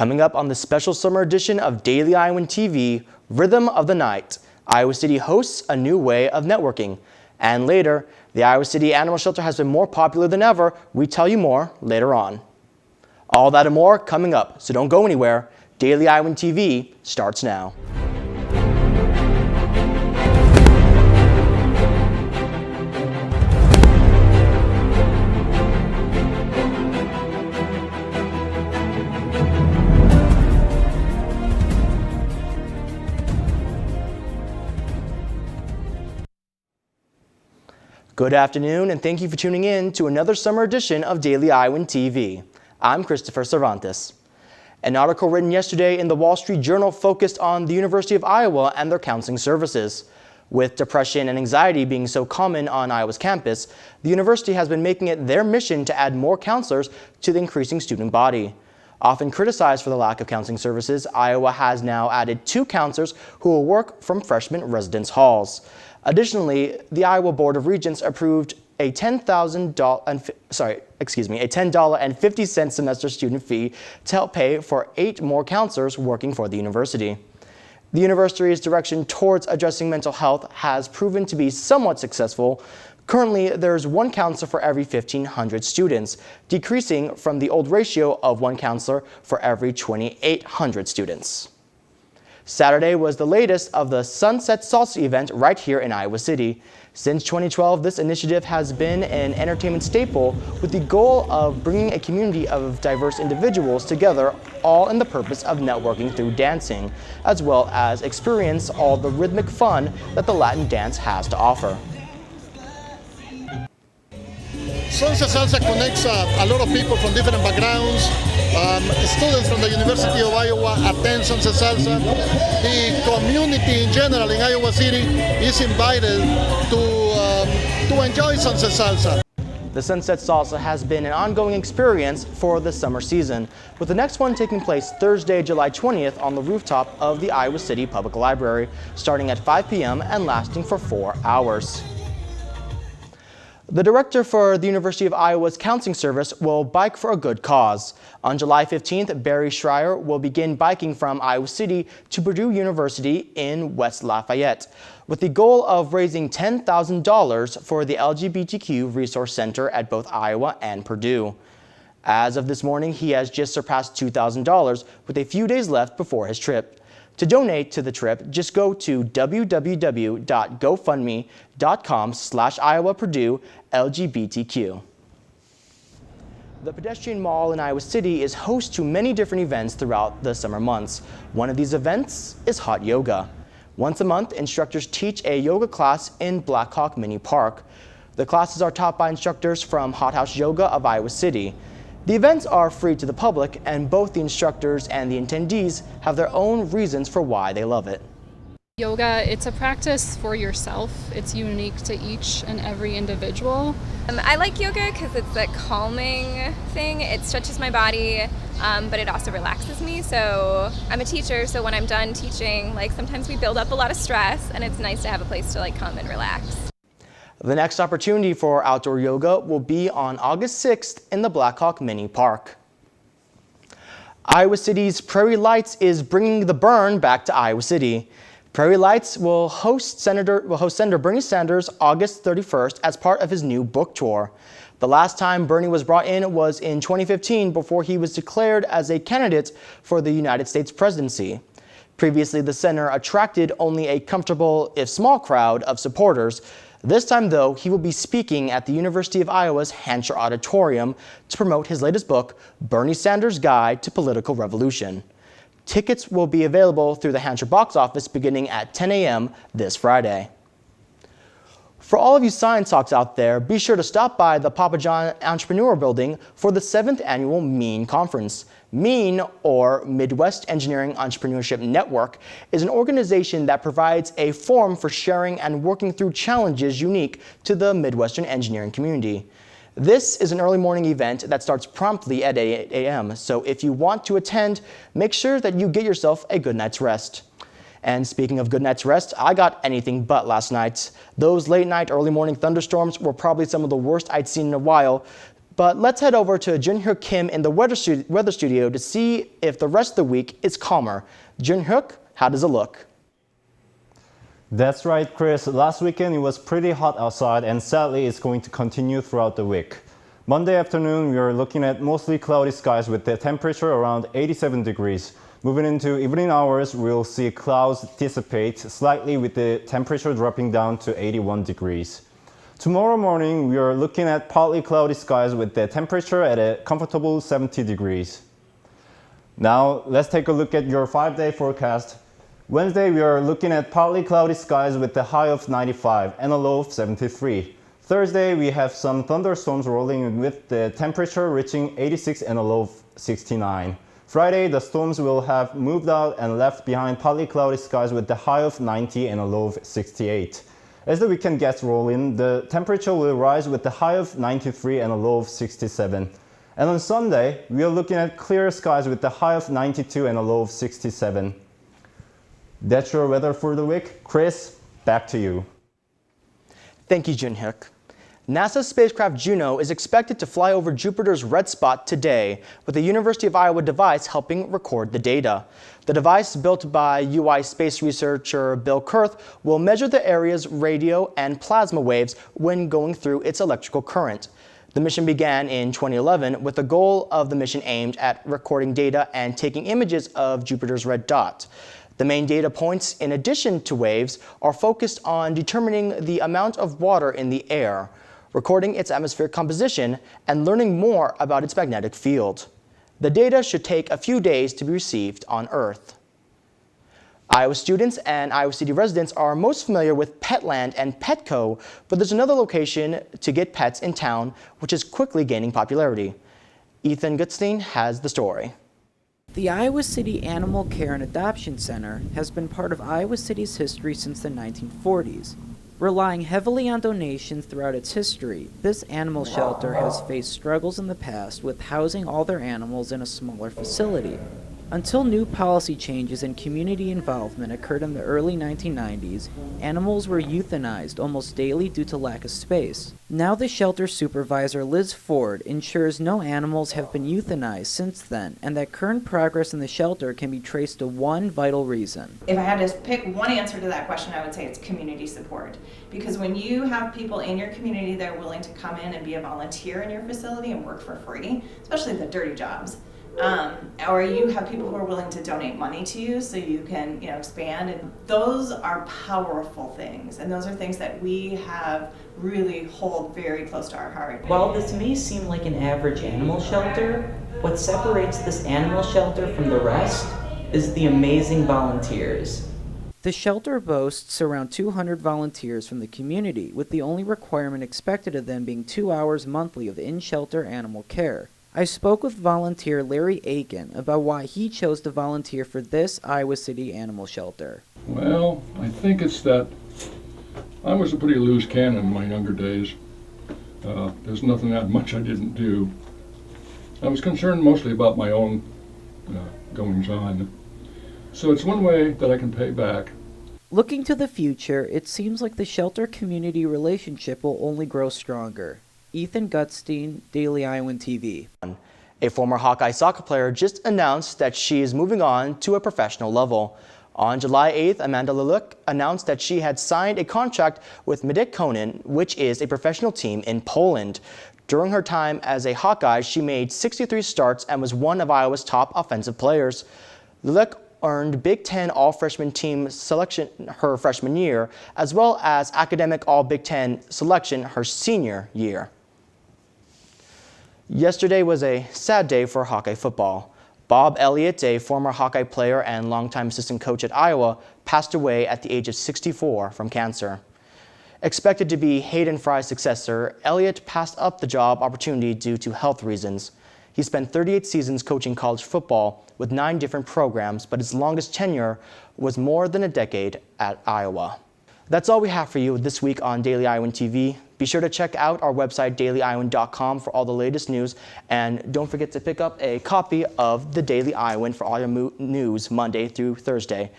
Coming up on the special summer edition of Daily Iowan TV, Rhythm of the Night, Iowa City hosts a new way of networking. And later, the Iowa City Animal Shelter has been more popular than ever. We tell you more later on. All that and more coming up, so don't go anywhere. Daily Iowan TV starts now. Good afternoon, and thank you for tuning in to another summer edition of Daily Iowan TV. I'm Christopher Cervantes. An article written yesterday in the Wall Street Journal focused on the University of Iowa and their counseling services. With depression and anxiety being so common on Iowa's campus, the university has been making it their mission to add more counselors to the increasing student body. Often criticized for the lack of counseling services, Iowa has now added 2 counselors who will work from freshman residence halls. Additionally, the Iowa Board of Regents approved a $10.50 semester student fee to help pay for 8 more counselors working for the university. The university's direction towards addressing mental health has proven to be somewhat successful. Currently, there's 1 counselor for every 1,500 students, decreasing from the old ratio of 1 counselor for every 2,800 students. Saturday was the latest of the Sunset Salsa event right here in Iowa City. Since 2012, this initiative has been an entertainment staple with the goal of bringing a community of diverse individuals together, all in the purpose of networking through dancing, as well as experience all the rhythmic fun that the Latin dance has to offer. Sunset Salsa connects a lot of people from different backgrounds. Students from the University of Iowa attend Sunset Salsa. The community in general in Iowa City is invited to enjoy Sunset Salsa. The Sunset Salsa has been an ongoing experience for the summer season, with the next one taking place Thursday, July 20th on the rooftop of the Iowa City Public Library, starting at 5 p.m. and lasting for 4 hours. The director for the University of Iowa's counseling service will bike for a good cause. On July 15th, Barry Schreier will begin biking from Iowa City to Purdue University in West Lafayette, with the goal of raising $10,000 for the LGBTQ Resource Center at both Iowa and Purdue. As of this morning, he has just surpassed $2,000 with a few days left before his trip. To donate to the trip, just go to www.gofundme.com/Iowa-Purdue-LGBTQ. The pedestrian mall in Iowa City is host to many different events throughout the summer months. One of these events is hot yoga. Once a month, instructors teach a yoga class in Blackhawk Mini Park. The classes are taught by instructors from Hot House Yoga of Iowa City. The events are free to the public, and both the instructors and the attendees have their own reasons for why they love it. Yoga, it's a practice for yourself. It's unique to each and every individual. I like yoga because it's a calming thing. It stretches my body, but it also relaxes me. So I'm a teacher, so when I'm done teaching, sometimes we build up a lot of stress, and it's nice to have a place to come and relax. The next opportunity for outdoor yoga will be on August 6th in the Blackhawk Mini Park. Iowa City's Prairie Lights is bringing the burn back to Iowa City. Prairie Lights will host Senator Bernie Sanders August 31st as part of his new book tour. The last time Bernie was brought in was in 2015 before he was declared as a candidate for the United States presidency. Previously, the center attracted only a comfortable, if small, crowd of supporters. This time, though, he will be speaking at the University of Iowa's Hancher Auditorium to promote his latest book, Bernie Sanders' Guide to Political Revolution. Tickets will be available through the Hancher box office beginning at 10 a.m. this Friday. For all of you science hawks out there, be sure to stop by the Papa John Entrepreneur Building for the 7th annual MEAN Conference. MEAN, or Midwest Engineering Entrepreneurship Network, is an organization that provides a forum for sharing and working through challenges unique to the Midwestern engineering community. This is an early morning event that starts promptly at 8 a.m., so if you want to attend, make sure that you get yourself a good night's rest. And speaking of good night's rest, I got anything but last night. Those late night, early morning thunderstorms were probably some of the worst I'd seen in a while. But let's head over to Junhyuk Kim in the weather studio to see if the rest of the week is calmer. Junhyuk, how does it look? That's right, Chris. Last weekend it was pretty hot outside, and sadly it's going to continue throughout the week. Monday afternoon we are looking at mostly cloudy skies with the temperature around 87 degrees. Moving into evening hours, we'll see clouds dissipate slightly with the temperature dropping down to 81 degrees. Tomorrow morning, we are looking at partly cloudy skies with the temperature at a comfortable 70 degrees. Now, let's take a look at your 5-day forecast. Wednesday, we are looking at partly cloudy skies with a high of 95 and a low of 73. Thursday, we have some thunderstorms rolling in with the temperature reaching 86 and a low of 69. Friday, the storms will have moved out and left behind partly cloudy skies with the high of 90 and a low of 68. As the weekend gets rolling, the temperature will rise with the high of 93 and a low of 67. And on Sunday, we are looking at clear skies with the high of 92 and a low of 67. That's your weather for the week. Chris, back to you. Thank you, Junhyuk. NASA's spacecraft Juno is expected to fly over Jupiter's red spot today, with a University of Iowa device helping record the data. The device, built by UI space researcher Bill Kurth, will measure the area's radio and plasma waves when going through its electrical current. The mission began in 2011 with the goal of the mission aimed at recording data and taking images of Jupiter's red dot. The main data points, in addition to waves, are focused on determining the amount of water in the air, recording its atmospheric composition, and learning more about its magnetic field. The data should take a few days to be received on Earth. Iowa students and Iowa City residents are most familiar with Petland and Petco, but there's another location to get pets in town, which is quickly gaining popularity. Ethan Gutstein has the story. The Iowa City Animal Care and Adoption Center has been part of Iowa City's history since the 1940s. Relying heavily on donations throughout its history, this animal shelter has faced struggles in the past with housing all their animals in a smaller facility. Until new policy changes and community involvement occurred in the early 1990s, animals were euthanized almost daily due to lack of space. Now the shelter supervisor, Liz Ford, ensures no animals have been euthanized since then, and that current progress in the shelter can be traced to one vital reason. If I had to pick one answer to that question, I would say it's community support. Because when you have people in your community that are willing to come in and be a volunteer in your facility and work for free, especially the dirty jobs, or you have people who are willing to donate money to you so you can, expand, and those are powerful things, and those are things that we have really hold very close to our heart. While this may seem like an average animal shelter, what separates this animal shelter from the rest is the amazing volunteers. The shelter boasts around 200 volunteers from the community, with the only requirement expected of them being 2 hours monthly of in-shelter animal care. I spoke with volunteer Larry Aiken about why he chose to volunteer for this Iowa City animal shelter. Well, I think it's that I was a pretty loose cannon in my younger days. There's nothing that much I didn't do. I was concerned mostly about my own goings on. So it's one way that I can pay back. Looking to the future, it seems like the shelter-community relationship will only grow stronger. Ethan Gutstein, Daily Iowan TV. A former Hawkeye soccer player just announced that she is moving on to a professional level. On July 8th, Amanda Leluk announced that she had signed a contract with Medyk Konin, which is a professional team in Poland. During her time as a Hawkeye, she made 63 starts and was one of Iowa's top offensive players. Leluk earned Big Ten All-Freshman Team selection her freshman year, as well as Academic All-Big Ten selection her senior year. Yesterday was a sad day for Hawkeye football. Bob Elliott, a former Hawkeye player and longtime assistant coach at Iowa, passed away at the age of 64 from cancer. Expected to be Hayden Fry's successor, Elliott passed up the job opportunity due to health reasons. He spent 38 seasons coaching college football with 9 different programs, but his longest tenure was more than a decade at Iowa. That's all we have for you this week on Daily Iowan TV. Be sure to check out our website, dailyiowan.com, for all the latest news, and don't forget to pick up a copy of the Daily Iowan for all your news Monday through Thursday.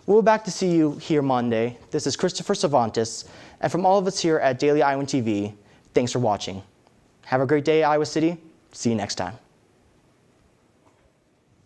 We'll be back to see you here Monday. This is Christopher Cervantes, and from all of us here at Daily Iowan TV, thanks for watching. Have a great day, Iowa City. See you next time.